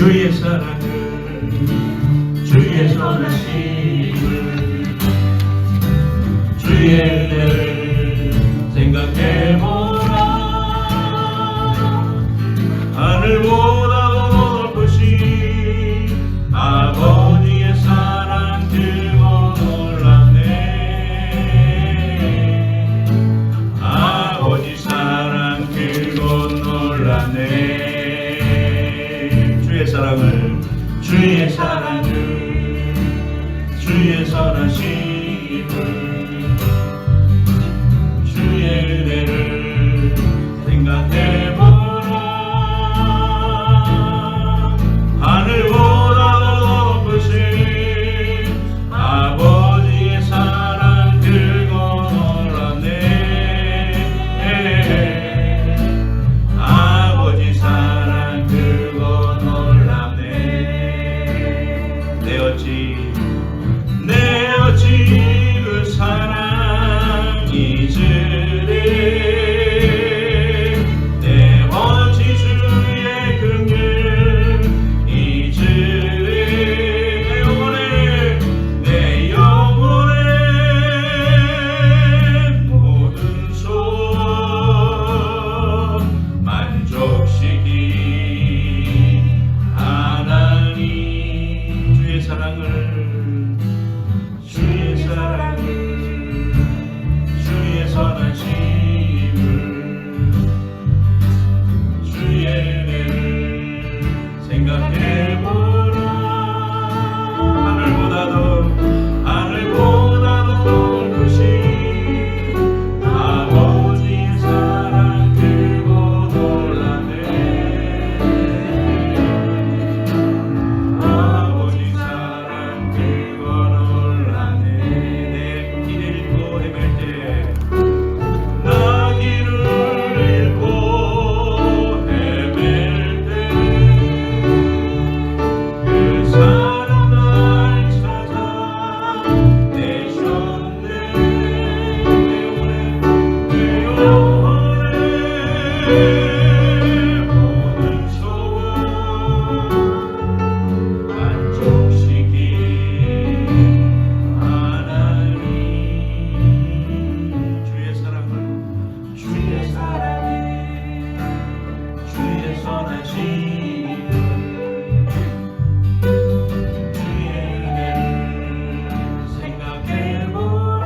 주의 사랑을 주의 선하심을 주의 은혜를 생각해보라. 하늘보다 더 높으신 아버지의 사랑 들고 놀랐네. 아버지 사랑 들고 놀랐네. 주의 사랑을 주의 선하심을 주의 은혜를 생각해보라. 하늘보다 더 높으신 아버지의 사랑 들고 놀랐네. 아버지 사랑 들고 놀랐네. 내 어찌 그 사랑 잊으리. 내 어찌 주의 긍휼 잊으리. 내 영혼의 모든 소원 만족시키 하나님. 주의 사랑을 주의 선하심을 주의 은혜를 생각해보라. 하늘보다 더 높으신 아버지의 사랑 들고 놀랐네. 아버지 사랑 들고 놀랐네. 내 길을 잃고 헤맬 때 나 길을 잃고 헤맬 때 그 사랑 날 찾아내셨네. 내 영혼의 모든 소원 만족시키 하나님. 주의 사랑을 주의 선하심을 주의 은혜를 생각해보라.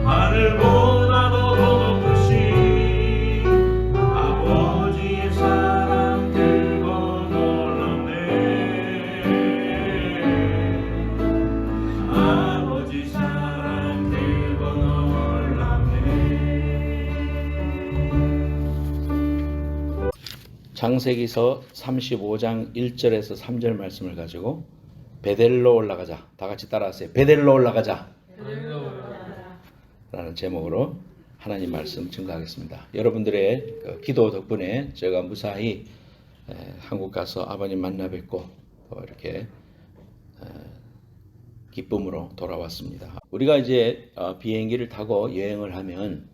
하늘보다 더 높으신 아버지의 사랑 들고 놀랐네. 아버지 사랑 들고 놀랐네. 창세기서 35장 1절에서 3절 말씀을 가지고 베델로 올라가자. 다 같이 따라하세요. 베델로 올라가자. 라는 제목으로 하나님 말씀 증거하겠습니다. 여러분들의 그 기도 덕분에 제가 무사히 한국 가서 아버님 만나 뵙고 또 이렇게 기쁨으로 돌아왔습니다. 우리가 이제 비행기를 타고 여행을 하면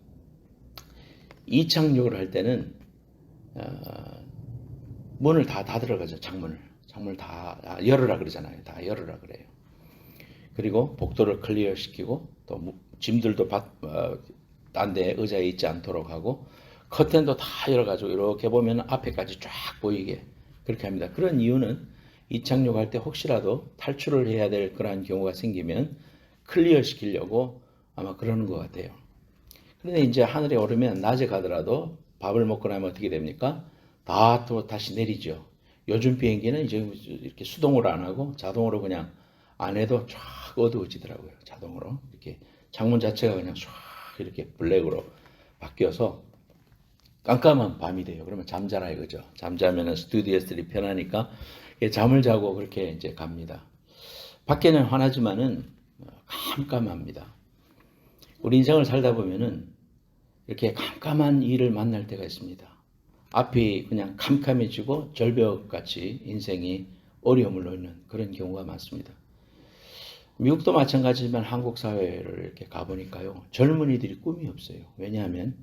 이착륙을 할 때는 문을 다 닫으라가죠. 창문을 다 열으라 그러잖아요. 다 열으라 그래요. 그리고 복도를 클리어 시키고 또 짐들도 딴 데 의자에 있지 않도록 하고 커튼도 다 열어가지고 이렇게 보면 앞에까지 쫙 보이게 그렇게 합니다. 그런 이유는 이착륙할 때 혹시라도 탈출을 해야 될 그러한 경우가 생기면 클리어 시키려고 아마 그러는 것 같아요. 그런데 이제 하늘에 오르면 낮에 가더라도 밥을 먹고 나면 어떻게 됩니까? 다 또 다시 내리죠. 요즘 비행기는 이제 이렇게 수동으로 안 하고 자동으로 그냥 안 해도 쫙 어두워지더라고요. 자동으로 이렇게 창문 자체가 그냥 쫙 이렇게 블랙으로 바뀌어서 깜깜한 밤이 돼요. 그러면 잠자라 이거죠. 잠자면은 스튜디오스들이 편하니까 잠을 자고 그렇게 이제 갑니다. 밖에는 환하지만은 깜깜합니다. 우리 인생을 살다 보면은 이렇게 깜깜한 일을 만날 때가 있습니다. 앞이 그냥 캄캄해지고 절벽같이 인생이 어려움을 놓는 그런 경우가 많습니다. 미국도 마찬가지지만 한국 사회를 이렇게 가보니까요. 젊은이들이 꿈이 없어요. 왜냐하면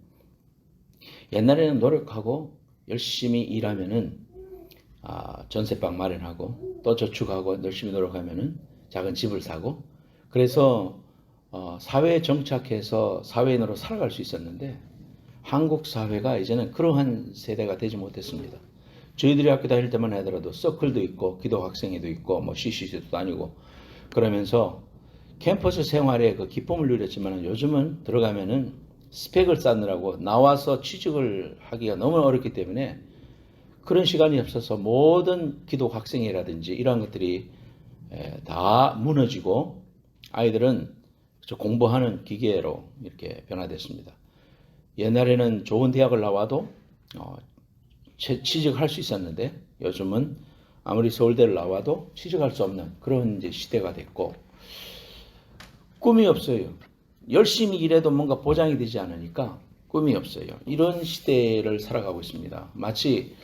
옛날에는 노력하고 열심히 일하면은 전세방 마련하고 또 저축하고 열심히 노력하면은 작은 집을 사고 그래서 사회에 정착해서 사회인으로 살아갈 수 있었는데 한국 사회가 이제는 그러한 세대가 되지 못했습니다. 저희들이 학교 다닐 때만 하더라도 서클도 있고 기도 학생회도 있고 뭐 CCC도 다니고 그러면서 캠퍼스 생활의 그 기쁨을 누렸지만 요즘은 들어가면은 스펙을 쌓느라고 나와서 취직을 하기가 너무 어렵기 때문에 그런 시간이 없어서 모든 기독 학생회라든지 이러한 것들이 다 무너지고 아이들은 공부하는 기계로 이렇게 변화됐습니다. 옛날에는 좋은 대학을 나와도 취직할 수 있었는데 요즘은 아무리 서울대를 나와도 취직할 수 없는 그런 이제 시대가 됐고 꿈이 없어요. 열심히 일해도 뭔가 보장이 되지 않으니까 꿈이 없어요. 이런 시대를 살아가고 있습니다. 마치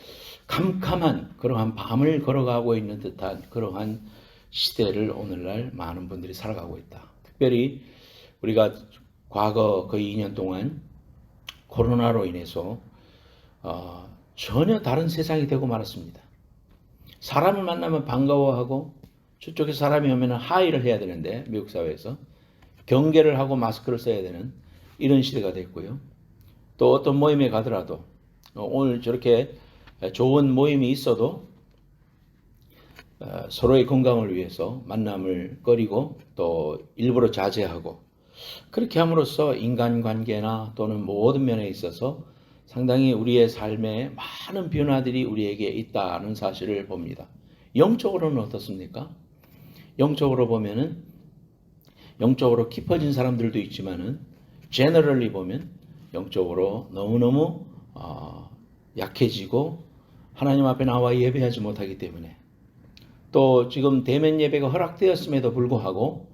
캄캄한 그러한 밤을 걸어가고 있는 듯한 그러한 시대를 오늘날 많은 분들이 살아가고 있다. 특별히 우리가 과거 거의 2년 동안 코로나로 인해서 전혀 다른 세상이 되고 말았습니다. 사람을 만나면 반가워하고 저쪽에 사람이 오면 하이를 해야 되는데 미국 사회에서 경계를 하고 마스크를 써야 되는 이런 시대가 됐고요. 또 어떤 모임에 가더라도 오늘 저렇게 좋은 모임이 있어도 서로의 건강을 위해서 만남을 꺼리고 또 일부러 자제하고 그렇게 함으로써 인간관계나 또는 모든 면에 있어서 상당히 우리의 삶에 많은 변화들이 우리에게 있다는 사실을 봅니다. 영적으로는 어떻습니까? 영적으로 보면은 영적으로 깊어진 사람들도 있지만은 제너럴리 보면 영적으로 너무너무 약해지고 하나님 앞에 나와 예배하지 못하기 때문에 또 지금 대면 예배가 허락되었음에도 불구하고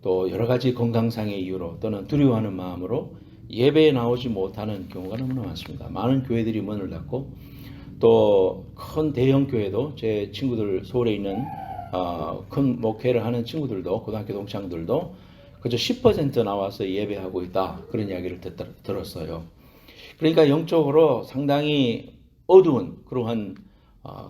또 여러 가지 건강상의 이유로 또는 두려워하는 마음으로 예배에 나오지 못하는 경우가 너무나 많습니다. 많은 교회들이 문을 닫고 또 큰 대형 교회도 제 친구들 서울에 있는 큰 목회를 하는 친구들도 고등학교 동창들도 그저 10% 나와서 예배하고 있다 그런 이야기를 들었어요. 그러니까 영적으로 상당히 어두운 그러한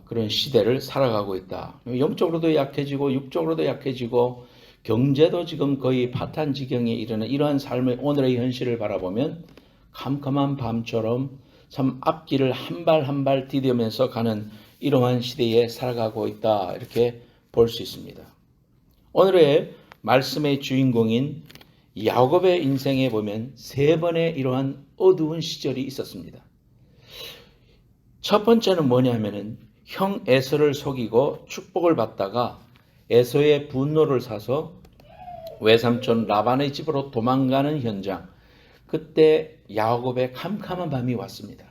그런 시대를 살아가고 있다. 영적으로도 약해지고 육적으로도 약해지고 경제도 지금 거의 파탄 지경에 이르는 이러한 삶의 오늘의 현실을 바라보면 캄캄한 밤처럼 참 앞길을 한 발 한 발 디디면서 가는 이러한 시대에 살아가고 있다 이렇게 볼 수 있습니다. 오늘의 말씀의 주인공인 야곱의 인생에 보면 세 번의 이러한 어두운 시절이 있었습니다. 첫 번째는 뭐냐면은 형 에서를 속이고 축복을 받다가 에서의 분노를 사서 외삼촌 라반의 집으로 도망가는 현장. 그때 야곱의 캄캄한 밤이 왔습니다.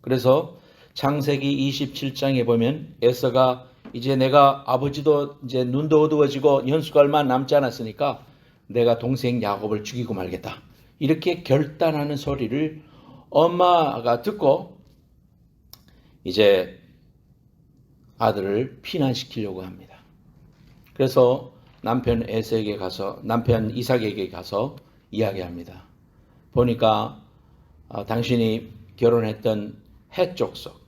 그래서 창세기 27장에 보면 에서가 이제 내가 아버지도 이제 눈도 어두워지고 연수가 얼마 남지 않았으니까 내가 동생 야곱을 죽이고 말겠다. 이렇게 결단하는 소리를 엄마가 듣고 이제 아들을 피난시키려고 합니다. 그래서 남편 이삭에게 가서 이야기합니다. 보니까 당신이 결혼했던 해족속,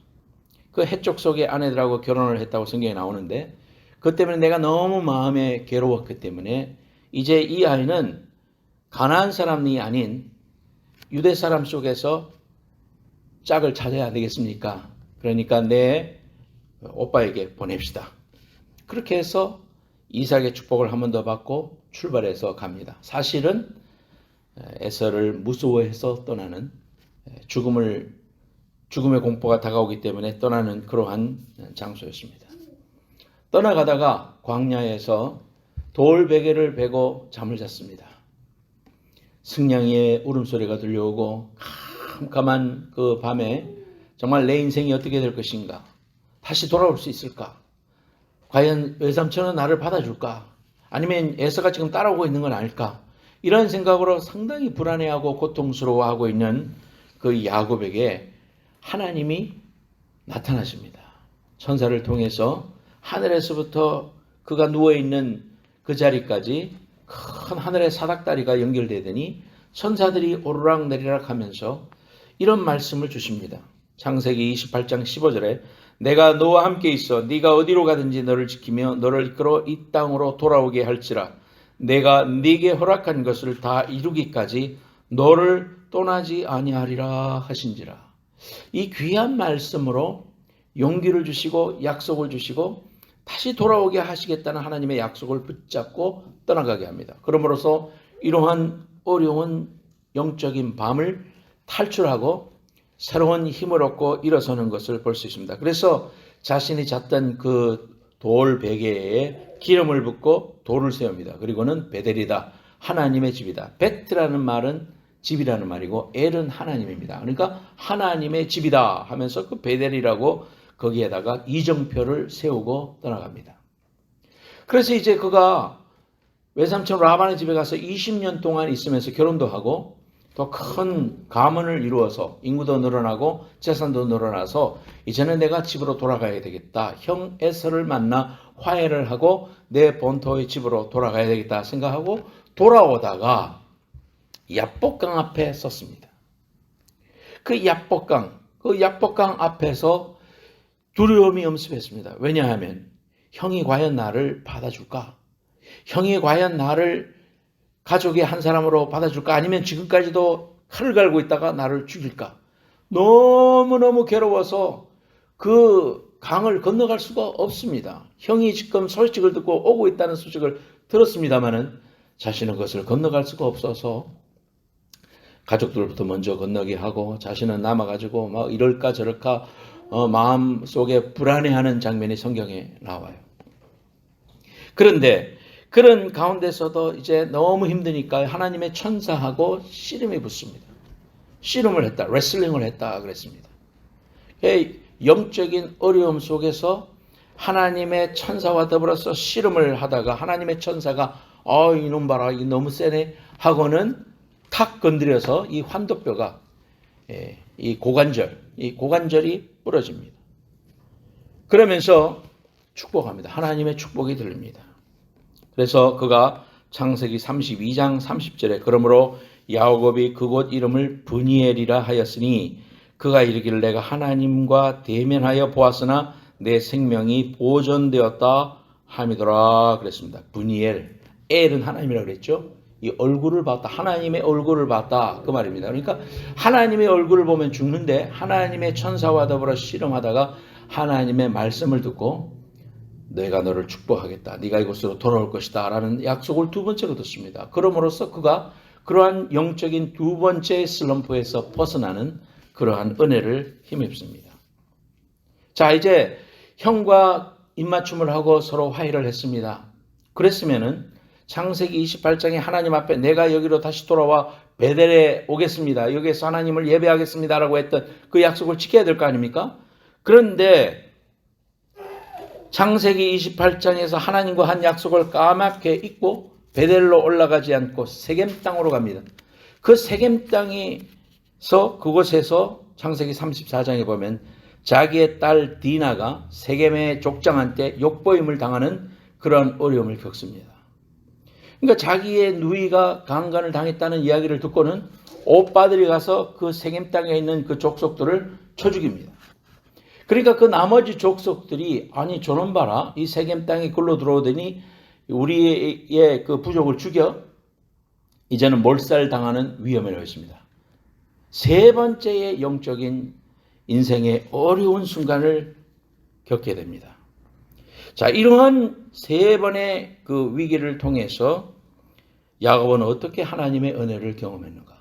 그 해족속의 아내들하고 결혼을 했다고 성경에 나오는데 그 때문에 내가 너무 마음에 괴로웠기 때문에 이제 이 아이는 가나안 사람이 아닌 유대 사람 속에서 짝을 찾아야 되겠습니까? 그러니까 내 오빠에게 보냅시다. 그렇게 해서 이삭의 축복을 한 번 더 받고 출발해서 갑니다. 사실은 에서를 무서워해서 떠나는 죽음의 공포가 다가오기 때문에 떠나는 그러한 장소였습니다. 떠나가다가 광야에서 돌베개를 베고 잠을 잤습니다. 승냥이의 울음소리가 들려오고 캄캄한 그 밤에 정말 내 인생이 어떻게 될 것인가? 다시 돌아올 수 있을까? 과연 외삼촌은 나를 받아줄까? 아니면 에서가 지금 따라오고 있는 건 아닐까? 이런 생각으로 상당히 불안해하고 고통스러워하고 있는 그 야곱에게 하나님이 나타나십니다. 천사를 통해서 하늘에서부터 그가 누워있는 그 자리까지 큰 하늘의 사닥다리가 연결되더니 천사들이 오르락내리락 하면서 이런 말씀을 주십니다. 창세기 28장 15절에 내가 너와 함께 있어 네가 어디로 가든지 너를 지키며 너를 이끌어 이 땅으로 돌아오게 할지라 내가 네게 허락한 것을 다 이루기까지 너를 떠나지 아니하리라 하신지라. 이 귀한 말씀으로 용기를 주시고 약속을 주시고 다시 돌아오게 하시겠다는 하나님의 약속을 붙잡고 떠나가게 합니다. 그러므로서 이러한 어려운 영적인 밤을 탈출하고 새로운 힘을 얻고 일어서는 것을 볼 수 있습니다. 그래서 자신이 잤던 그 돌 베개에 기름을 붓고 돌을 세웁니다. 그리고는 베델이다. 하나님의 집이다. 베트라는 말은 집이라는 말이고 엘은 하나님입니다. 그러니까 하나님의 집이다 하면서 그 베델이라고 거기에다가 이정표를 세우고 떠나갑니다. 그래서 이제 그가 외삼촌 라반의 집에 가서 20년 동안 있으면서 결혼도 하고 더 큰 가문을 이루어서 인구도 늘어나고 재산도 늘어나서 이제는 내가 집으로 돌아가야 되겠다. 형 에서를 만나 화해를 하고 내 본토의 집으로 돌아가야 되겠다 생각하고 돌아오다가 야복강 앞에 섰습니다. 그 야복강 앞에서 두려움이 엄습했습니다. 왜냐하면 형이 과연 나를 받아줄까? 형이 과연 나를 가족의 한 사람으로 받아줄까? 아니면 지금까지도 칼을 갈고 있다가 나를 죽일까? 너무너무 괴로워서 그 강을 건너갈 수가 없습니다. 형이 지금 소식을 듣고 오고 있다는 소식을 들었습니다마는 자신은 그것을 건너갈 수가 없어서 가족들부터 먼저 건너게 하고 자신은 남아가지고 막 이럴까 저럴까 마음 속에 불안해하는 장면이 성경에 나와요. 그런데 그런 가운데서도 이제 너무 힘드니까 하나님의 천사하고 씨름이 붙습니다. 씨름을 했다. 레슬링을 했다 그랬습니다. 영적인 어려움 속에서 하나님의 천사와 더불어서 씨름을 하다가 하나님의 천사가 이놈 봐라 이 너무 세네 하고는 탁 건드려서 이 환도뼈가 이 고관절이 부러집니다. 그러면서 축복합니다. 하나님의 축복이 들립니다. 그래서 그가 창세기 32장 30절에 그러므로 야곱이 그곳 이름을 브니엘이라 하였으니 그가 이르기를 내가 하나님과 대면하여 보았으나 내 생명이 보존되었다 함이더라 그랬습니다. 브니엘, 엘은 하나님이라고 그랬죠. 이 얼굴을 봤다. 하나님의 얼굴을 봤다. 그 말입니다. 그러니까 하나님의 얼굴을 보면 죽는데 하나님의 천사와 더불어 씨름하다가 하나님의 말씀을 듣고 내가 너를 축복하겠다. 네가 이곳으로 돌아올 것이다. 라는 약속을 두 번째로 듣습니다. 그럼으로써 그가 그러한 영적인 두 번째 슬럼프에서 벗어나는 그러한 은혜를 힘입습니다. 자, 이제 형과 입맞춤을 하고 서로 화해를 했습니다. 그랬으면은 창세기 28장에 하나님 앞에 내가 여기로 다시 돌아와 베델에 오겠습니다. 여기에서 하나님을 예배하겠습니다라고 했던 그 약속을 지켜야 될 거 아닙니까? 그런데 창세기 28장에서 하나님과 한 약속을 까맣게 잊고 베델로 올라가지 않고 세겜 땅으로 갑니다. 그 세겜 땅에서 그곳에서 창세기 34장에 보면 자기의 딸 디나가 세겜의 족장한테 욕보임을 당하는 그런 어려움을 겪습니다. 그러니까 자기의 누이가 강간을 당했다는 이야기를 듣고는 오빠들이 가서 그 세겜 땅에 있는 그 족속들을 쳐 죽입니다. 그러니까 그 나머지 족속들이 아니 저놈 봐라 이 세겜 땅에 글로 들어오더니 우리의 그 부족을 죽여 이제는 몰살당하는 위험에 놓였습니다. 세 번째의 영적인 인생의 어려운 순간을 겪게 됩니다. 자, 이러한 세 번의 그 위기를 통해서 야곱은 어떻게 하나님의 은혜를 경험했는가?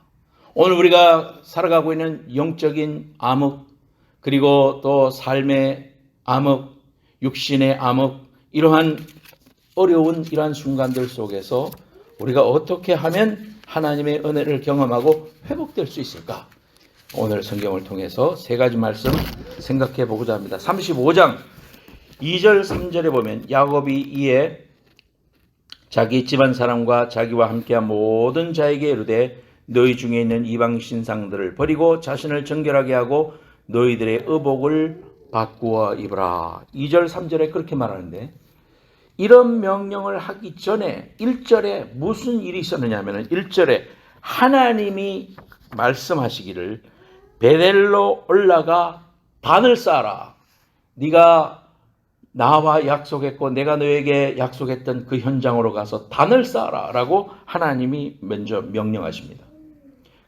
오늘 우리가 살아가고 있는 영적인 암흑 그리고 또 삶의 암흑, 육신의 암흑 이러한 어려운 이러한 순간들 속에서 우리가 어떻게 하면 하나님의 은혜를 경험하고 회복될 수 있을까? 오늘 성경을 통해서 세 가지 말씀 생각해 보고자 합니다. 35장 2절 3절에 보면 야곱이 이에 자기 집안 사람과 자기와 함께한 모든 자에게 이르되 너희 중에 있는 이방 신상들을 버리고 자신을 정결하게 하고 너희들의 의복을 바꾸어 입으라. 2절 3절에 그렇게 말하는데 이런 명령을 하기 전에 1절에 무슨 일이 있었느냐 하면 1절에 하나님이 말씀하시기를 베델로 올라가 단을 쌓아라. 네가 나와 약속했고 내가 너에게 약속했던 그 현장으로 가서 단을 쌓아라 라고 하나님이 먼저 명령하십니다.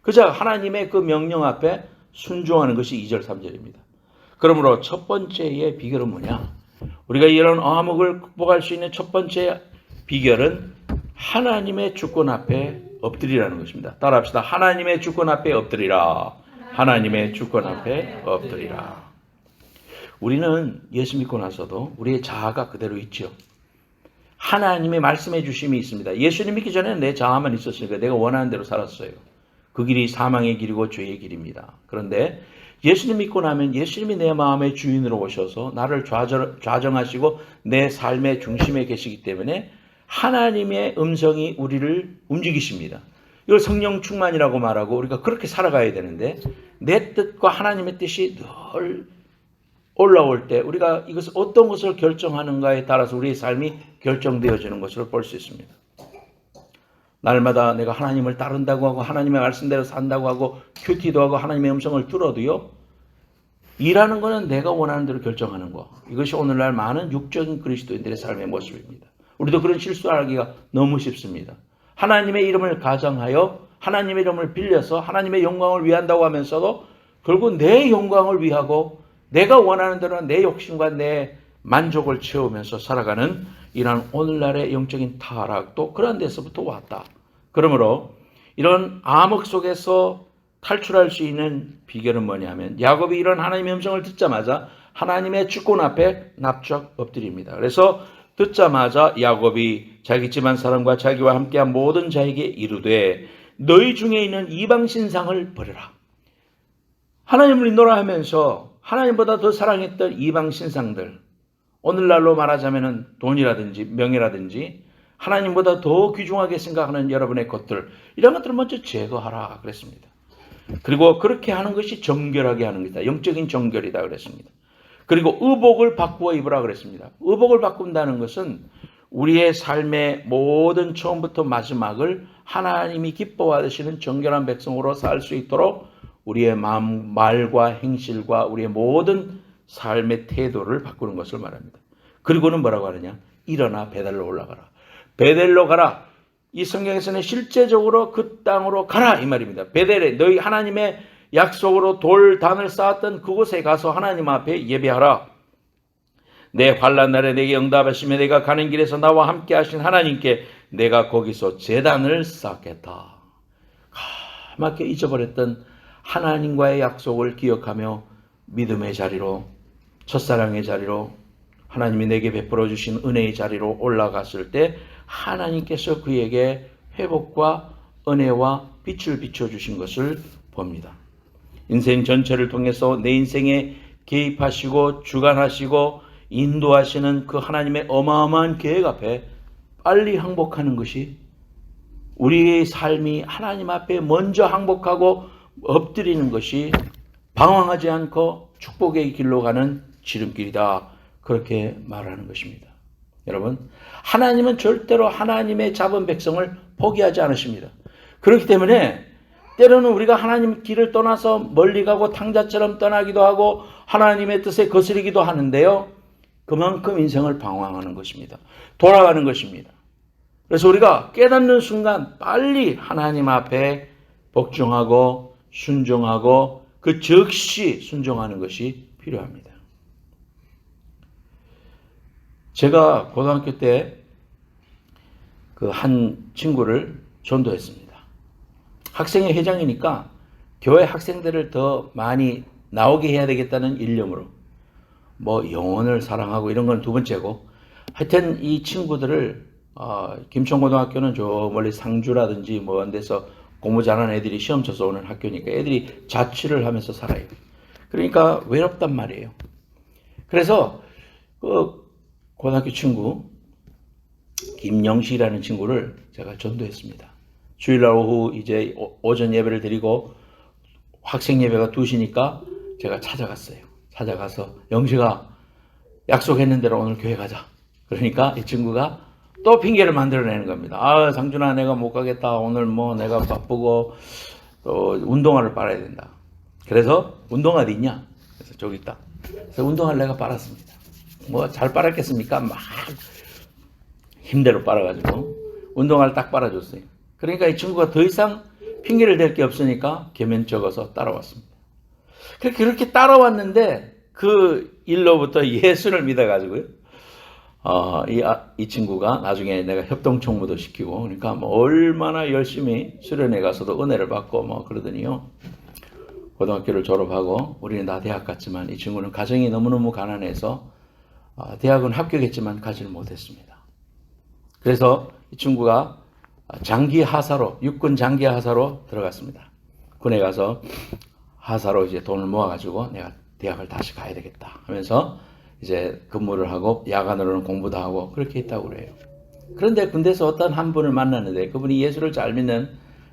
그저 하나님의 그 명령 앞에 순종하는 것이 2절 3절입니다. 그러므로 첫 번째의 비결은 뭐냐? 우리가 이런 암흑을 극복할 수 있는 첫 번째 비결은 하나님의 주권 앞에 엎드리라는 것입니다. 따라합시다. 하나님의 주권 앞에 엎드리라. 하나님의 주권 앞에 엎드리라. 우리는 예수 믿고 나서도 우리의 자아가 그대로 있죠. 하나님의 말씀해 주심이 있습니다. 예수님 믿기 전에는 내 자아만 있었으니까 내가 원하는 대로 살았어요. 그 길이 사망의 길이고 죄의 길입니다. 그런데 예수님 믿고 나면 예수님이 내 마음의 주인으로 오셔서 나를 좌정하시고 내 삶의 중심에 계시기 때문에 하나님의 음성이 우리를 움직이십니다. 이걸 성령 충만이라고 말하고 우리가 그렇게 살아가야 되는데 내 뜻과 하나님의 뜻이 늘 올라올 때 우리가 이것을 어떤 것을 결정하는가에 따라서 우리의 삶이 결정되어지는 것을 볼 수 있습니다. 날마다 내가 하나님을 따른다고 하고 하나님의 말씀대로 산다고 하고 큐티도 하고 하나님의 음성을 들어도요. 일하는 것은 내가 원하는 대로 결정하는 거. 이것이 오늘날 많은 육적인 그리스도인들의 삶의 모습입니다. 우리도 그런 실수하기가 너무 쉽습니다. 하나님의 이름을 가정하여 하나님의 이름을 빌려서 하나님의 영광을 위한다고 하면서도 결국 내 영광을 위하고 내가 원하는 대로 내 욕심과 내 만족을 채우면서 살아가는 이런 오늘날의 영적인 타락도 그런 데서부터 왔다. 그러므로 이런 암흑 속에서 탈출할 수 있는 비결은 뭐냐면 야곱이 이런 하나님의 음성을 듣자마자 하나님의 주권 앞에 납작 엎드립니다. 그래서 듣자마자 야곱이 자기 집안 사람과 자기와 함께한 모든 자에게 이르되 너희 중에 있는 이방 신상을 버려라. 하나님을 인도라 하면서 하나님보다 더 사랑했던 이방 신상들, 오늘날로 말하자면 돈이라든지 명예라든지 하나님보다 더 귀중하게 생각하는 여러분의 것들, 이런 것들을 먼저 제거하라 그랬습니다. 그리고 그렇게 하는 것이 정결하게 하는 것이다. 영적인 정결이다 그랬습니다. 그리고 의복을 바꾸어 입으라 그랬습니다. 의복을 바꾼다는 것은 우리의 삶의 모든 처음부터 마지막을 하나님이 기뻐하시는 정결한 백성으로 살 수 있도록 우리의 마음, 말과 행실과 우리의 모든 삶의 태도를 바꾸는 것을 말합니다. 그리고는 뭐라고 하느냐? 일어나 베델로 올라가라. 베델로 가라. 이 성경에서는 실제적으로 그 땅으로 가라 이 말입니다. 베델에 너희 하나님의 약속으로 돌단을 쌓았던 그곳에 가서 하나님 앞에 예배하라. 내 환난 날에 내게 응답하시며 내가 가는 길에서 나와 함께 하신 하나님께 내가 거기서 제단을 쌓겠다. 까맣게 잊어버렸던 하나님과의 약속을 기억하며 믿음의 자리로, 첫사랑의 자리로, 하나님이 내게 베풀어 주신 은혜의 자리로 올라갔을 때 하나님께서 그에게 회복과 은혜와 빛을 비춰주신 것을 봅니다. 인생 전체를 통해서 내 인생에 개입하시고 주관하시고 인도하시는 그 하나님의 어마어마한 계획 앞에 빨리 항복하는 것이 우리의 삶이 하나님 앞에 먼저 항복하고 엎드리는 것이 방황하지 않고 축복의 길로 가는 지름길이다. 그렇게 말하는 것입니다. 여러분, 하나님은 절대로 하나님의 잡은 백성을 포기하지 않으십니다. 그렇기 때문에 때로는 우리가 하나님 길을 떠나서 멀리 가고 탕자처럼 떠나기도 하고 하나님의 뜻에 거스르기도 하는데요. 그만큼 인생을 방황하는 것입니다. 돌아가는 것입니다. 그래서 우리가 깨닫는 순간 빨리 하나님 앞에 복종하고 순종하고 그 즉시 순종하는 것이 필요합니다. 제가 고등학교 때 그 한 친구를 전도했습니다. 학생회 회장이니까 교회 학생들을 더 많이 나오게 해야 되겠다는 일념으로 뭐 영혼을 사랑하고 이런 건 두 번째고 하여튼 이 친구들을 김천고등학교는 저 멀리 상주라든지 뭐 이런 데서 공부 잘하는 애들이 시험 쳐서 오는 학교니까 애들이 자취를 하면서 살아요. 그러니까 외롭단 말이에요. 그래서 그 고등학교 친구 김영식이라는 친구를 제가 전도했습니다. 주일날 오후 이제 오전 예배를 드리고 학생 예배가 2시니까 제가 찾아갔어요. 찾아가서 영식아 약속했는 대로 오늘 교회 가자. 그러니까 이 친구가 또 핑계를 만들어내는 겁니다. 아, 상준아 내가 못 가겠다. 오늘 뭐 내가 바쁘고 또 운동화를 빨아야 된다. 그래서 운동화 어디 있냐? 그래서 저기 있다. 그래서 운동화를 내가 빨았습니다. 뭐 잘 빨았겠습니까? 막 힘대로 빨아가지고 운동화를 딱 빨아줬어요. 그러니까 이 친구가 더 이상 핑계를 댈 게 없으니까 개면적어서 따라왔습니다. 그렇게 따라왔는데 그 일로부터 예수를 믿어가지고요. 이 친구가 나중에 내가 협동총무도 시키고 그러니까 뭐 얼마나 열심히 수련회 가서도 은혜를 받고 뭐 그러더니요. 고등학교를 졸업하고 우리는 다 대학 갔지만 이 친구는 가정이 너무너무 가난해서 대학은 합격했지만 가지를 못했습니다. 그래서 이 친구가 장기 하사로 육군 장기 하사로 들어갔습니다. 군에 가서 하사로 이제 돈을 모아가지고 내가 대학을 다시 가야 되겠다 하면서 이제 근무를 하고 야간으로는 공부도 하고 그렇게 했다고 그래요. 그런데 군대에서 어떤 한 분을 만났는데 그분이 예수를 잘 믿는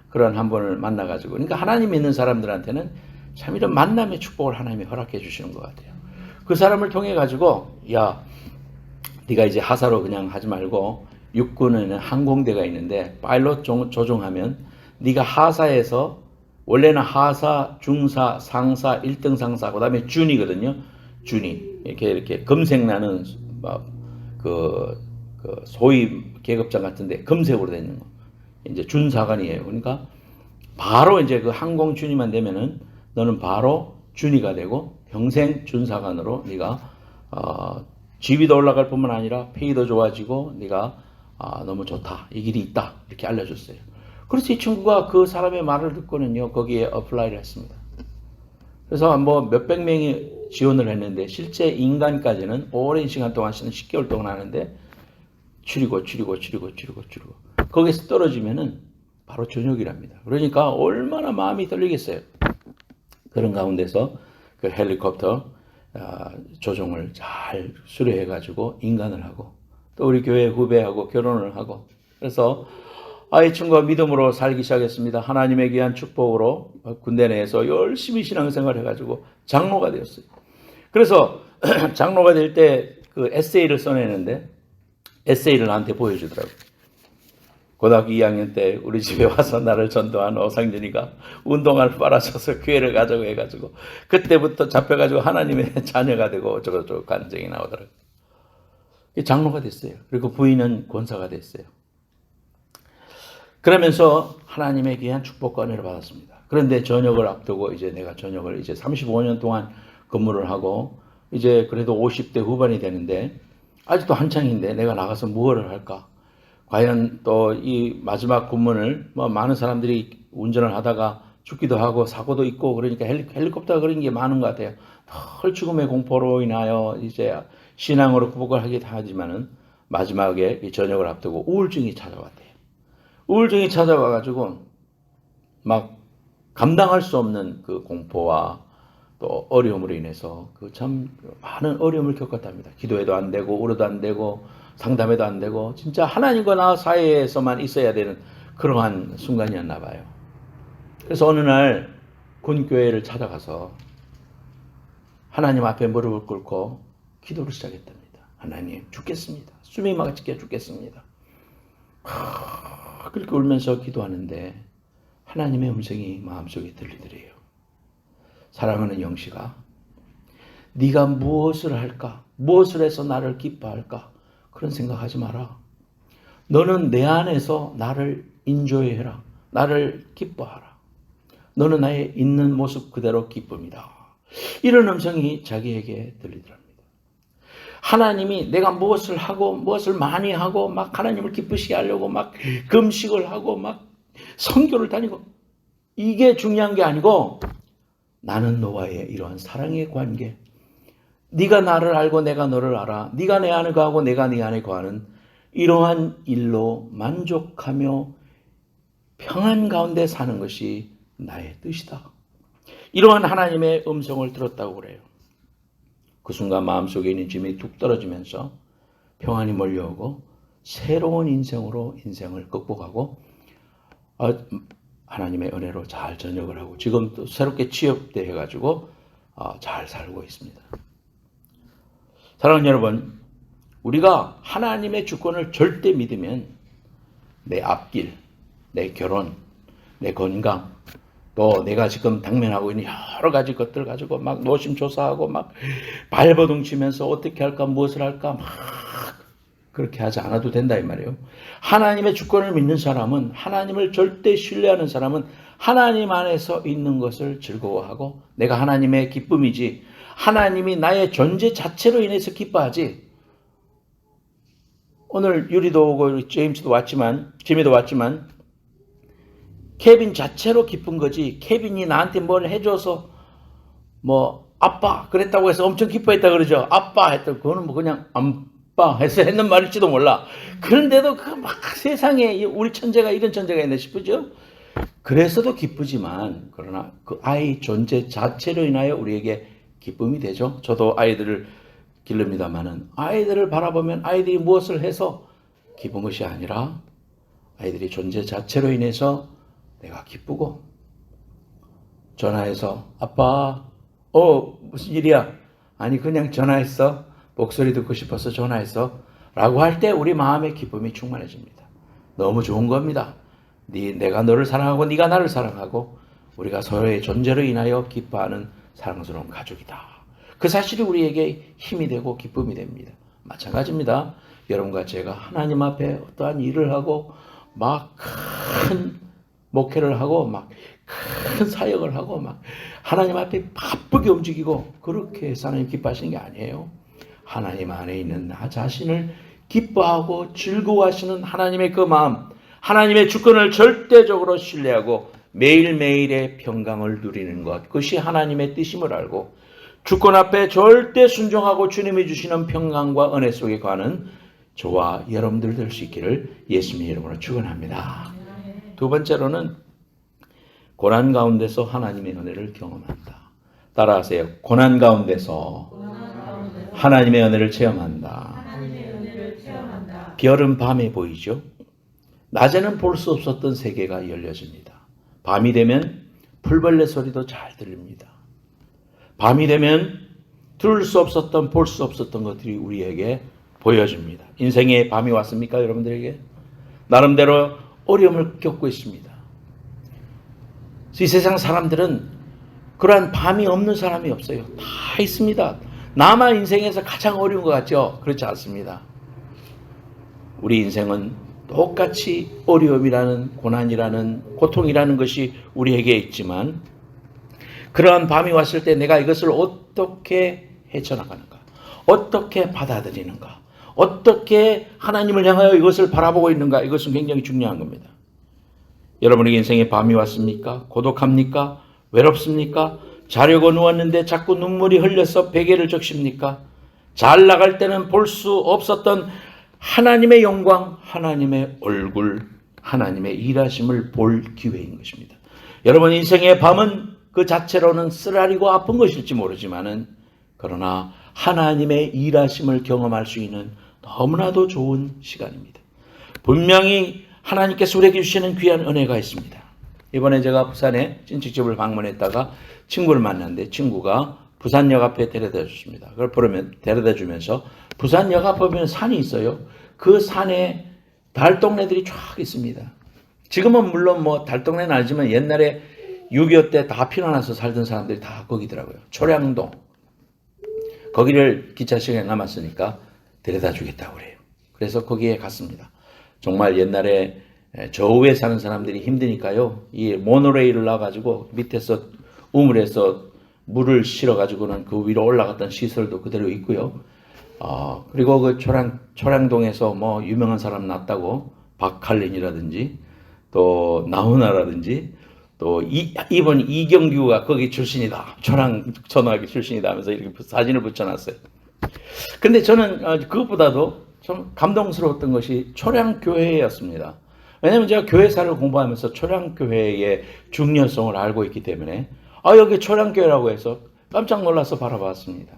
그런 한 분을 만나가지고 그러니까 하나님 믿는 사람들한테는 참 이런 만남의 축복을 하나님이 허락해 주시는 것 같아요. 그 사람을 통해 가지고 야 네가 이제 하사로 그냥 하지 말고 육군에는 항공대가 있는데 파일럿 조종하면 네가 하사에서 원래는 하사, 중사, 상사, 1등 상사, 그 다음에 준이거든요. 준이. 이렇게 검색 나는, 그 소위 계급장 같은데 검색으로 되어 있는 거. 이제 준사관이에요. 그러니까 바로 이제 그 항공 준이만 되면은 너는 바로 준이가 되고 평생 준사관으로 네가, 지위도 올라갈 뿐만 아니라 페이도 좋아지고 네가 너무 좋다. 이 길이 있다. 이렇게 알려줬어요. 그래서 이 친구가 그 사람의 말을 듣고는요, 거기에 어플라이를 했습니다. 그래서 뭐 몇백 명이 지원을 했는데, 실제 인간까지는 오랜 시간 동안, 10개월 동안 하는데, 줄이고. 거기서 떨어지면은 바로 전역이랍니다. 그러니까 얼마나 마음이 떨리겠어요. 그런 가운데서 그 헬리콥터 조종을 잘 수료해가지고 인간을 하고, 또 우리 교회 후배하고 결혼을 하고, 그래서 이 친구가 믿음으로 살기 시작했습니다. 하나님의 귀한 축복으로 군대 내에서 열심히 신앙생활을 해가지고 장로가 되었어요. 그래서 장로가 될 때 그 에세이를 써내는데 에세이를 나한테 보여주더라고요. 고등학교 2학년 때 우리 집에 와서 나를 전도한 오상준이가 운동화를 빨아줘서 교회를 가자고 해가지고 그때부터 잡혀가지고 하나님의 자녀가 되고 어쩌고저쩌고 간증이 나오더라고요. 장로가 됐어요. 그리고 부인은 권사가 됐어요. 그러면서 하나님의 귀한 축복과 은혜를 받았습니다. 그런데 전역을 앞두고 이제 내가 전역을 이제 35년 동안 근무를 하고 이제 그래도 50대 후반이 되는데 아직도 한창인데 내가 나가서 무엇을 할까? 과연 또 이 마지막 군문을 뭐 많은 사람들이 운전을 하다가 죽기도 하고 사고도 있고 그러니까 헬리콥터가 그런 게 많은 것 같아요. 헐죽음의 공포로 인하여 이제 신앙으로 극복을 하기도 하지만은 마지막에 이 전역을 앞두고 우울증이 찾아왔대요. 우울증이 찾아와가지고 막 감당할 수 없는 그 공포와 또 어려움으로 인해서 그 참 많은 어려움을 겪었답니다. 기도해도 안 되고 울어도 안 되고 상담해도 안 되고 진짜 하나님과 나 사이에서만 있어야 되는 그러한 순간이었나 봐요. 그래서 어느 날 군교회를 찾아가서 하나님 앞에 무릎을 꿇고 기도를 시작했답니다. 하나님 죽겠습니다. 숨이 막히게 죽겠습니다. 그렇게 울면서 기도하는데 하나님의 음성이 마음속에 들리더래요. 사랑하는 영식아, 네가 무엇을 할까? 무엇을 해서 나를 기뻐할까? 그런 생각하지 마라. 너는 내 안에서 나를 인조해라. 나를 기뻐하라. 너는 나의 있는 모습 그대로 기쁨이다. 이런 음성이 자기에게 들리더랍니다. 하나님이 내가 무엇을 하고 무엇을 많이 하고 막 하나님을 기쁘시게 하려고 막 금식을 하고 막 선교를 다니고 이게 중요한 게 아니고 나는 너와의 이러한 사랑의 관계, 네가 나를 알고 내가 너를 알아, 네가 내 안에 거하고 내가 네 안에 거하는 이러한 일로 만족하며 평안 가운데 사는 것이 나의 뜻이다. 이러한 하나님의 음성을 들었다고 그래요. 그 순간 마음속에 있는 짐이 툭 떨어지면서 평안이 몰려오고 새로운 인생으로 인생을 극복하고 하나님의 은혜로 잘 전역을 하고 지금 또 새롭게 취업돼 해가지고 잘 살고 있습니다. 사랑하는 여러분, 우리가 하나님의 주권을 절대 믿으면 내 앞길, 내 결혼, 내 건강, 또 내가 지금 당면하고 있는 여러 가지 것들 가지고 막 노심초사하고 막 발버둥 치면서 어떻게 할까 무엇을 할까 막 그렇게 하지 않아도 된다 이 말이에요. 하나님의 주권을 믿는 사람은, 하나님을 절대 신뢰하는 사람은 하나님 안에서 있는 것을 즐거워하고 내가 하나님의 기쁨이지, 하나님이 나의 존재 자체로 인해서 기뻐하지. 오늘 유리도 오고 제임스도 왔지만, 지미도 왔지만 케빈 자체로 기쁜 거지, 케빈이 나한테 뭘 해줘서 뭐 아빠 그랬다고 해서 엄청 기뻐했다 그러죠. 아빠 했다, 그거는 뭐 그냥 아빠 해서 했는 말일지도 몰라. 그런데도 그 막 세상에 우리 천재가 이런 천재가 있네 싶으죠. 그래서도 기쁘지만, 그러나 그 아이 존재 자체로 인하여 우리에게 기쁨이 되죠. 저도 아이들을 기릅니다마는 아이들을 바라보면 아이들이 무엇을 해서 기쁜 것이 아니라 아이들이 존재 자체로 인해서 내가 기쁘고, 전화해서 아빠 무슨 일이야? 아니 그냥 전화했어, 목소리 듣고 싶어서 전화했어 라고 할 때 우리 마음의 기쁨이 충만해집니다. 너무 좋은 겁니다. 내가 너를 사랑하고 네가 나를 사랑하고 우리가 서로의 존재로 인하여 기뻐하는 사랑스러운 가족이다. 그 사실이 우리에게 힘이 되고 기쁨이 됩니다. 마찬가지입니다. 여러분과 제가 하나님 앞에 어떠한 일을 하고 막 큰 목회를 하고 막 큰 사역을 하고 막 하나님 앞에 바쁘게 움직이고 그렇게 해서 하나님 기뻐하시는 게 아니에요. 하나님 안에 있는 나 자신을 기뻐하고 즐거워하시는 하나님의 그 마음, 하나님의 주권을 절대적으로 신뢰하고 매일매일의 평강을 누리는 것, 그것이 하나님의 뜻임을 알고 주권 앞에 절대 순종하고 주님이 주시는 평강과 은혜 속에 가는 저와 여러분들 될 수 있기를 예수님의 이름으로 축원합니다. 두 번째로는 고난 가운데서 하나님의 은혜를 경험한다. 따라하세요. 고난 가운데서 하나님의 은혜를 체험한다. 별은 밤에 보이죠. 낮에는 볼 수 없었던 세계가 열려집니다. 밤이 되면 풀벌레 소리도 잘 들립니다. 밤이 되면 들을 수 없었던, 볼 수 없었던 것들이 우리에게 보여집니다. 인생에 밤이 왔습니까? 여러분들에게? 나름대로 어려움을 겪고 있습니다. 이 세상 사람들은 그러한 밤이 없는 사람이 없어요. 다 있습니다. 나만 인생에서 가장 어려운 것 같죠? 그렇지 않습니다. 우리 인생은 똑같이 어려움이라는, 고난이라는, 고통이라는 것이 우리에게 있지만 그러한 밤이 왔을 때 내가 이것을 어떻게 헤쳐나가는가, 어떻게 받아들이는가, 어떻게 하나님을 향하여 이것을 바라보고 있는가, 이것은 굉장히 중요한 겁니다. 여러분에게 인생에 밤이 왔습니까? 고독합니까? 외롭습니까? 자려고 누웠는데 자꾸 눈물이 흘려서 베개를 적십니까? 잘 나갈 때는 볼 수 없었던 하나님의 영광, 하나님의 얼굴, 하나님의 일하심을 볼 기회인 것입니다. 여러분 인생의 밤은 그 자체로는 쓰라리고 아픈 것일지 모르지만은, 그러나 하나님의 일하심을 경험할 수 있는 너무나도 좋은 시간입니다. 분명히 하나님께서 우리에게 주시는 귀한 은혜가 있습니다. 이번에 제가 부산에 친척집을 방문했다가 친구를 만났는데 친구가 부산역 앞에 데려다 줬습니다. 그걸 데려다 주면서 부산역 앞에 보면 산이 있어요. 그 산에 달동네들이 쫙 있습니다. 지금은 물론 뭐 달동네는 아니지만 옛날에 6.25 때 다 피난와서 살던 사람들이 다 거기더라고요. 초량동. 거기를 기차 시간에 남았으니까 데려다 주겠다고 그래요. 그래서 거기에 갔습니다. 정말 옛날에 저 위에 사는 사람들이 힘드니까요, 이 모노레일을 놔가지고 밑에서 우물에서 물을 실어가지고는 그 위로 올라갔던 시설도 그대로 있고요. 그리고 그 초량동에서 뭐 유명한 사람 났다고 박칼린이라든지 또 나훈아라든지 또 이번 이경규가 거기 출신이다, 초량초등학교 출신이다 하면서 이렇게 사진을 붙여놨어요. 근데 저는 그것보다도 좀 감동스러웠던 것이 초량교회였습니다. 왜냐하면 제가 교회사를 공부하면서 초량교회의 중요성을 알고 있기 때문에 여기 초량교회라고 해서 깜짝 놀라서 바라봤습니다.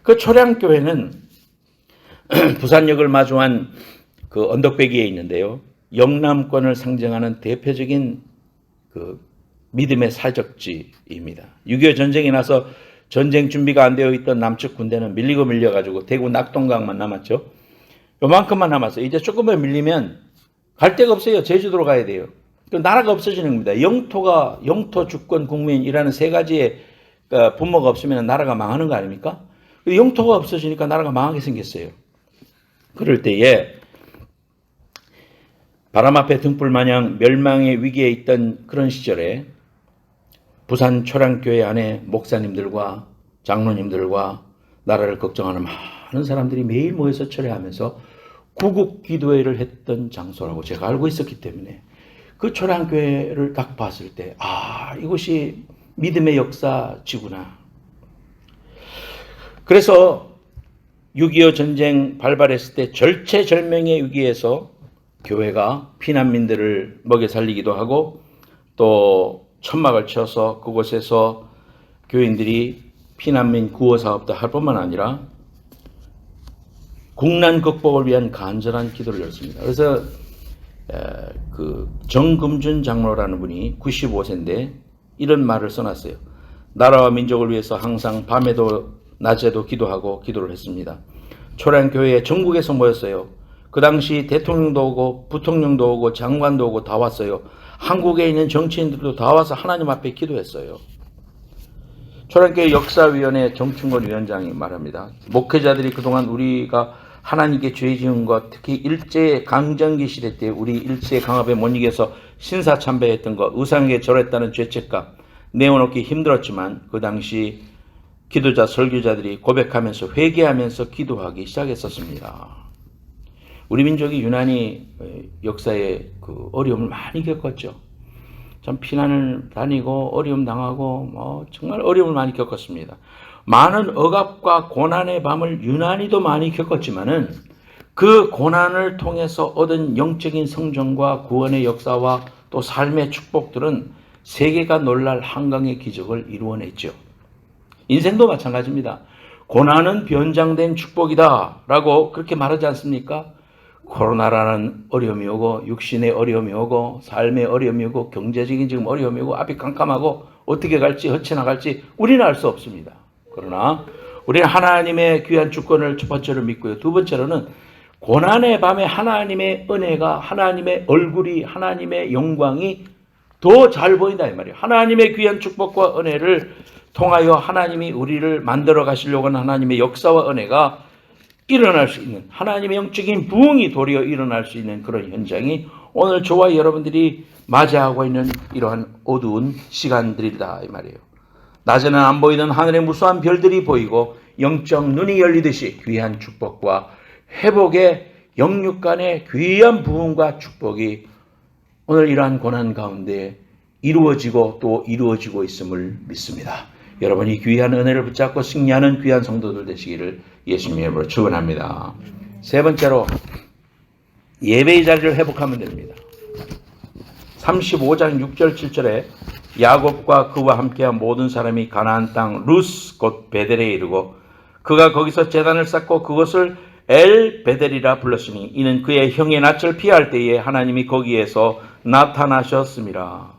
그 초량교회는 부산역을 마주한 그 언덕배기에 있는데요, 영남권을 상징하는 대표적인 그 믿음의 사적지입니다. 6.25 전쟁이 나서 전쟁 준비가 안 되어 있던 남측 군대는 밀려가지고 대구 낙동강만 남았죠. 요만큼만 남았어요. 이제 조금만 밀리면 갈 데가 없어요. 제주도로 가야 돼요. 그 나라가 없어지는 겁니다. 영토, 주권, 국민이라는 세 가지의 분모가 없으면 나라가 망하는 거 아닙니까? 영토가 없어지니까 나라가 망하게 생겼어요. 그럴 때에 바람 앞에 등불 마냥 멸망의 위기에 있던 그런 시절에 부산 초량교회 안에 목사님들과 장로님들과 나라를 걱정하는 많은 사람들이 매일 모여서 철회하면서 구국 기도회를 했던 장소라고 제가 알고 있었기 때문에 그 초량교회를 딱 봤을 때 이곳이 믿음의 역사지구나. 그래서 6.25 전쟁 발발했을 때 절체절명의 위기에서 교회가 피난민들을 먹여 살리기도 하고 또 천막을 쳐서 그곳에서 교인들이 피난민 구호 사업도 할 뿐만 아니라 국난 극복을 위한 간절한 기도를 열습니다. 그래서 그 정금준 장로라는 분이 95세인데 이런 말을 써놨어요. 나라와 민족을 위해서 항상 밤에도 낮에도 기도하고 기도를 했습니다. 초량교회에 전국에서 모였어요. 그 당시 대통령도 오고 부통령도 오고 장관도 오고 다 왔어요. 한국에 있는 정치인들도 다 와서 하나님 앞에 기도했어요. 초량교회 역사위원회 정충건 위원장이 말합니다. 목회자들이 그동안 우리가 하나님께 죄 지은 것, 특히 일제강점기 시대 때 우리 일제강압에 못 이겨서 신사참배했던 것, 우상에게 절했다는 죄책감 내어놓기 힘들었지만 그 당시 기도자, 설교자들이 고백하면서 회개하면서 기도하기 시작했었습니다. 우리 민족이 유난히 역사에 그 어려움을 많이 겪었죠. 참 피난을 다니고 어려움 당하고 정말 어려움을 많이 겪었습니다. 많은 억압과 고난의 밤을 유난히도 많이 겪었지만은 그 고난을 통해서 얻은 영적인 성장과 구원의 역사와 또 삶의 축복들은 세계가 놀랄 한강의 기적을 이루어냈죠. 인생도 마찬가지입니다. 고난은 변장된 축복이다 라고 그렇게 말하지 않습니까? 코로나라는 어려움이 오고 육신의 어려움이 오고 삶의 어려움이 오고 경제적인 지금 어려움이 오고 앞이 깜깜하고 어떻게 갈지 헤쳐나갈지 우리는 알 수 없습니다. 그러나 우리는 하나님의 귀한 주권을 첫 번째로 믿고요. 두 번째로는 고난의 밤에 하나님의 은혜가 하나님의 얼굴이 하나님의 영광이 더 잘 보인다 이 말이에요. 하나님의 귀한 축복과 은혜를 통하여 하나님이 우리를 만들어 가시려고 하는 하나님의 역사와 은혜가 일어날 수 있는 하나님의 영적인 부흥이 도리어 일어날 수 있는 그런 현장이 오늘 저와 여러분들이 맞이하고 있는 이러한 어두운 시간들이다 이 말이에요. 낮에는 안 보이던 하늘의 무수한 별들이 보이고 영적 눈이 열리듯이 귀한 축복과 회복의 영육 간의 귀한 부흥과 축복이 오늘 이러한 고난 가운데 이루어지고 또 이루어지고 있음을 믿습니다. 여러분이 귀한 은혜를 붙잡고 승리하는 귀한 성도들 되시기를 예수님의 이름으로 축원합니다. 세 번째로 예배의 자리를 회복하면 됩니다. 35장 6절 7절에 야곱과 그와 함께한 모든 사람이 가나안 땅 루스 곧 베델에 이르고 그가 거기서 제단을 쌓고 그것을 엘 베델이라 불렀으니 이는 그의 형의 낯을 피할 때에 하나님이 거기에서 나타나셨습니다.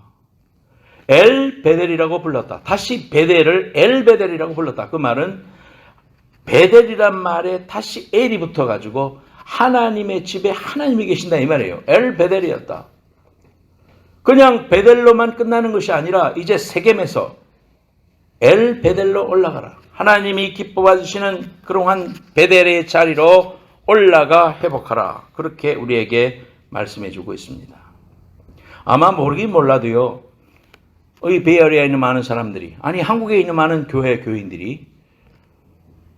엘 베델이라고 불렀다. 다시 베델을 엘 베델이라고 불렀다. 그 말은 베델이란 말에 다시 엘이 붙어가지고 하나님의 집에 하나님이 계신다 이 말이에요. 엘 베델이었다. 그냥 베델로만 끝나는 것이 아니라 이제 세겜에서 엘 베델로 올라가라. 하나님이 기뻐 주시는 그러한 베델의 자리로 올라가 회복하라. 그렇게 우리에게 말씀해 주고 있습니다. 아마 모르긴 몰라도요. 이 베이에리아에 있는 많은 사람들이 아니 한국에 있는 많은 교인들이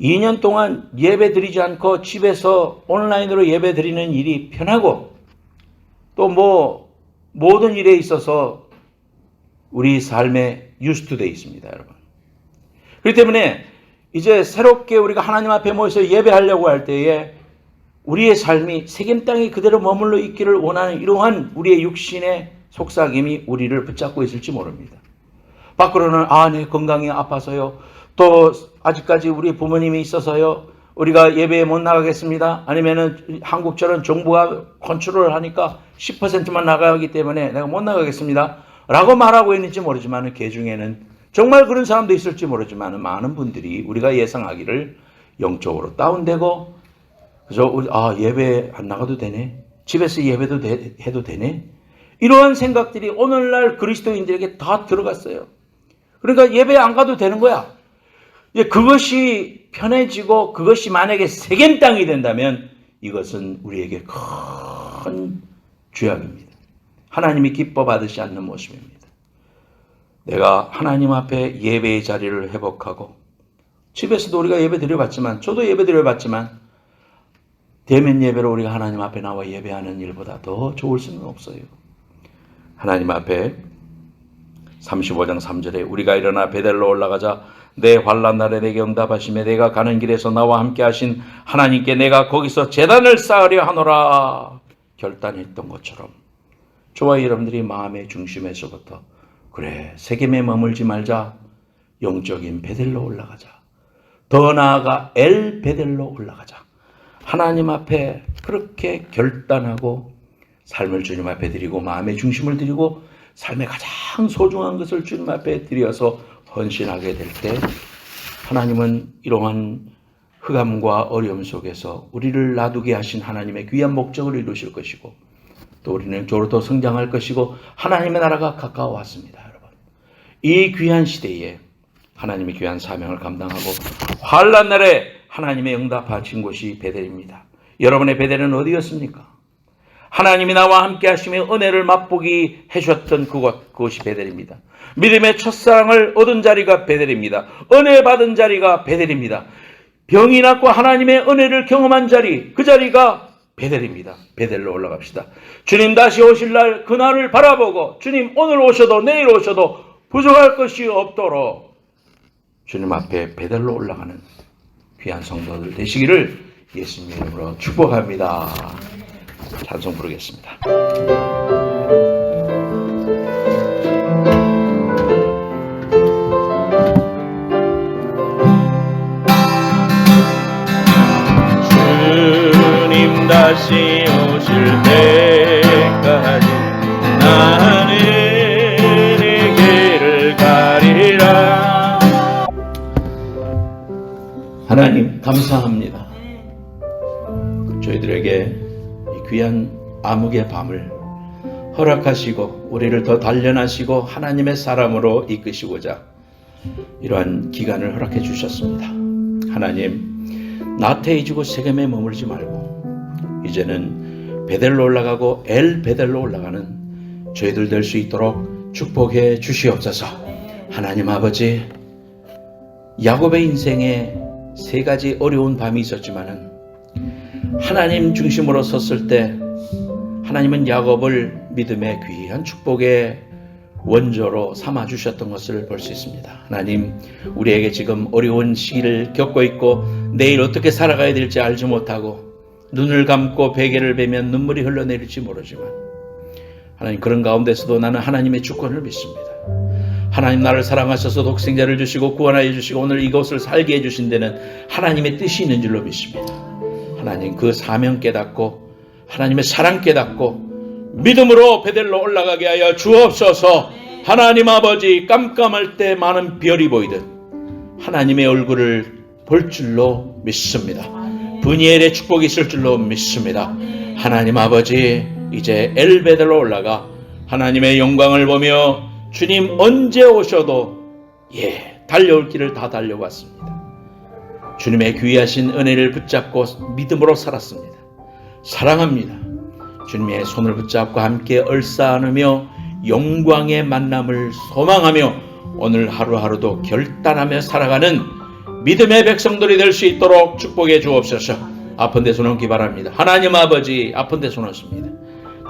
2년 동안 예배 드리지 않고 집에서 온라인으로 예배 드리는 일이 편하고 또 모든 일에 있어서 우리 삶에 유스트되어 있습니다, 여러분. 그렇기 때문에 이제 새롭게 우리가 하나님 앞에 모여서 예배하려고 할 때에 우리의 삶이 세겜 땅에 그대로 머물러 있기를 원하는 이러한 우리의 육신의 속삭임이 우리를 붙잡고 있을지 모릅니다. 밖으로는 내 건강이 아파서요. 또 아직까지 우리 부모님이 있어서요. 우리가 예배에 못 나가겠습니다. 아니면은 한국처럼 정부가 컨트롤을 하니까 10%만 나가기 때문에 내가 못 나가겠습니다. 라고 말하고 있는지 모르지만 그 중에는 정말 그런 사람도 있을지 모르지만 많은 분들이 우리가 예상하기를 영적으로 다운되고 그래서 예배 안 나가도 되네. 집에서 예배도 해도 되네. 이러한 생각들이 오늘날 그리스도인들에게 다 들어갔어요. 그러니까 예배 안 가도 되는 거야. 그것이 편해지고 그것이 만약에 세겜 땅이 된다면 이것은 우리에게 큰 죄악입니다. 하나님이 기뻐 받으시 않는 모습입니다. 내가 하나님 앞에 예배의 자리를 회복하고, 집에서도 우리가 예배 드려봤지만, 저도 예배 드려봤지만, 대면 예배로 우리가 하나님 앞에 나와 예배하는 일보다 더 좋을 수는 없어요. 하나님 앞에 35장 3절에 우리가 일어나 베델로 올라가자 내 환난 날에 내게 응답하시며 내가 가는 길에서 나와 함께 하신 하나님께 내가 거기서 제단을 쌓으려 하노라 결단했던 것처럼, 저와 여러분들이 마음의 중심에서부터 그래, 세겜에 머물지 말자, 영적인 베델로 올라가자, 더 나아가 엘 베델로 올라가자, 하나님 앞에 그렇게 결단하고 삶을 주님 앞에 드리고 마음의 중심을 드리고 삶의 가장 소중한 것을 주님 앞에 드려서 헌신하게 될 때, 하나님은 이러한 흑암과 어려움 속에서 우리를 놔두게 하신 하나님의 귀한 목적을 이루실 것이고, 또 우리는 저로 더 성장할 것이고 하나님의 나라가 가까워왔습니다. 여러분, 이 귀한 시대에 하나님의 귀한 사명을 감당하고 환난 날에 하나님의 응답하신 곳이 베델입니다. 여러분의 베델은 어디였습니까? 하나님이 나와 함께 하시며 은혜를 맛보기 해주셨던 그것이 베델입니다. 믿음의 첫사랑을 얻은 자리가 베델입니다. 은혜 받은 자리가 베델입니다. 병이 낫고 하나님의 은혜를 경험한 자리, 그 자리가 베델입니다. 베델로 올라갑시다. 주님 다시 오실 날, 그날을 바라보고 주님 오늘 오셔도 내일 오셔도 부족할 것이 없도록 주님 앞에 베델로 올라가는 귀한 성도들 되시기를 예수님 이름으로 축복합니다. 찬송 부르겠습니다. 주님 다시 오실 때까지 나는 이 길을 가리라. 하나님 감사합니다. 저희들에게 귀한 암흑의 밤을 허락하시고 우리를 더 단련하시고 하나님의 사람으로 이끄시고자 이러한 기간을 허락해 주셨습니다. 하나님, 나태해지고 세겜에 머물지 말고 이제는 베델로 올라가고 엘 베델로 올라가는 저희들 될 수 있도록 축복해 주시옵소서. 하나님 아버지, 야곱의 인생에 세 가지 어려운 밤이 있었지만은 하나님 중심으로 섰을 때 하나님은 야곱을 믿음의 귀한 축복의 원조로 삼아주셨던 것을 볼 수 있습니다. 하나님, 우리에게 지금 어려운 시기를 겪고 있고 내일 어떻게 살아가야 될지 알지 못하고 눈을 감고 베개를 베면 눈물이 흘러내릴지 모르지만 하나님, 그런 가운데서도 나는 하나님의 주권을 믿습니다. 하나님 나를 사랑하셔서 독생자를 주시고 구원하여 주시고 오늘 이곳을 살게 해주신 데는 하나님의 뜻이 있는 줄로 믿습니다. 하나님, 그 사명 깨닫고 하나님의 사랑 깨닫고 믿음으로 베델로 올라가게 하여 주옵소서. 하나님 아버지, 깜깜할 때 많은 별이 보이듯 하나님의 얼굴을 볼 줄로 믿습니다. 브니엘의 축복이 있을 줄로 믿습니다. 하나님 아버지, 이제 엘 베델로 올라가 하나님의 영광을 보며 주님 언제 오셔도 달려올 길을 다 달려왔습니다. 주님의 귀하신 은혜를 붙잡고 믿음으로 살았습니다. 사랑합니다. 주님의 손을 붙잡고 함께 얼싸 안으며 영광의 만남을 소망하며 오늘 하루하루도 결단하며 살아가는 믿음의 백성들이 될 수 있도록 축복해 주옵소서. 아픈 데 손 얹기 바랍니다. 하나님 아버지, 아픈 데 손 얹습니다.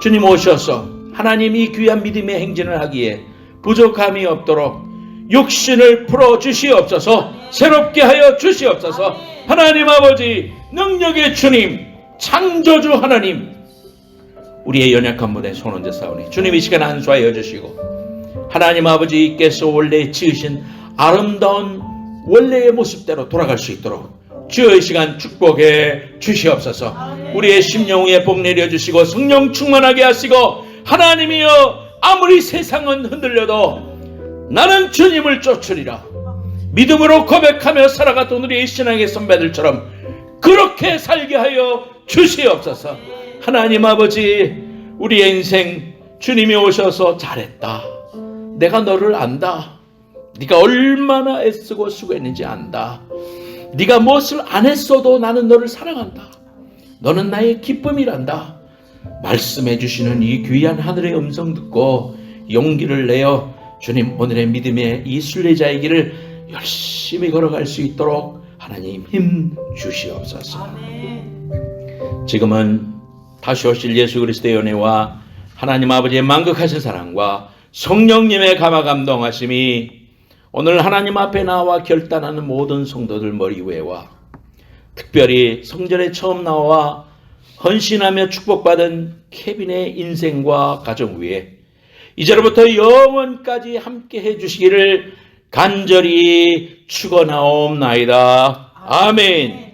주님 오셔서 하나님 이 귀한 믿음의 행진을 하기에 부족함이 없도록 육신을 풀어 주시옵소서. 새롭게 하여 주시옵소서. 하나님 아버지, 능력의 주님, 창조주 하나님, 우리의 연약한 무대에 손 얹어 싸우니 주님 이 시간 안수하여 주시고 하나님 아버지께서 원래 지으신 아름다운 원래의 모습대로 돌아갈 수 있도록 주의 시간 축복해 주시옵소서. 우리의 심령 위에 복 내려주시고 성령 충만하게 하시고 하나님이여, 아무리 세상은 흔들려도 나는 주님을 쫓으리라 믿음으로 고백하며 살아갔던 우리의 신앙의 선배들처럼 그렇게 살게 하여 주시옵소서. 하나님 아버지, 우리의 인생 주님이 오셔서 잘했다. 내가 너를 안다. 네가 얼마나 애쓰고 수고했는지 안다. 네가 무엇을 안 했어도 나는 너를 사랑한다. 너는 나의 기쁨이란다. 말씀해 주시는 이 귀한 하늘의 음성 듣고 용기를 내어 주님 오늘의 믿음의 이 순례자의 길을 열심히 걸어갈 수 있도록 하나님 힘 주시옵소서. 지금은 다시 오실 예수 그리스도의 은혜와 하나님 아버지의 만극하신 사랑과 성령님의 감화 감동하심이 오늘 하나님 앞에 나와 결단하는 모든 성도들 머리 위에와 특별히 성전에 처음 나와 헌신하며 축복받은 케빈의 인생과 가정 위에 이제로부터 영원까지 함께 해주시기를 간절히 축원하옵나이다. 아멘.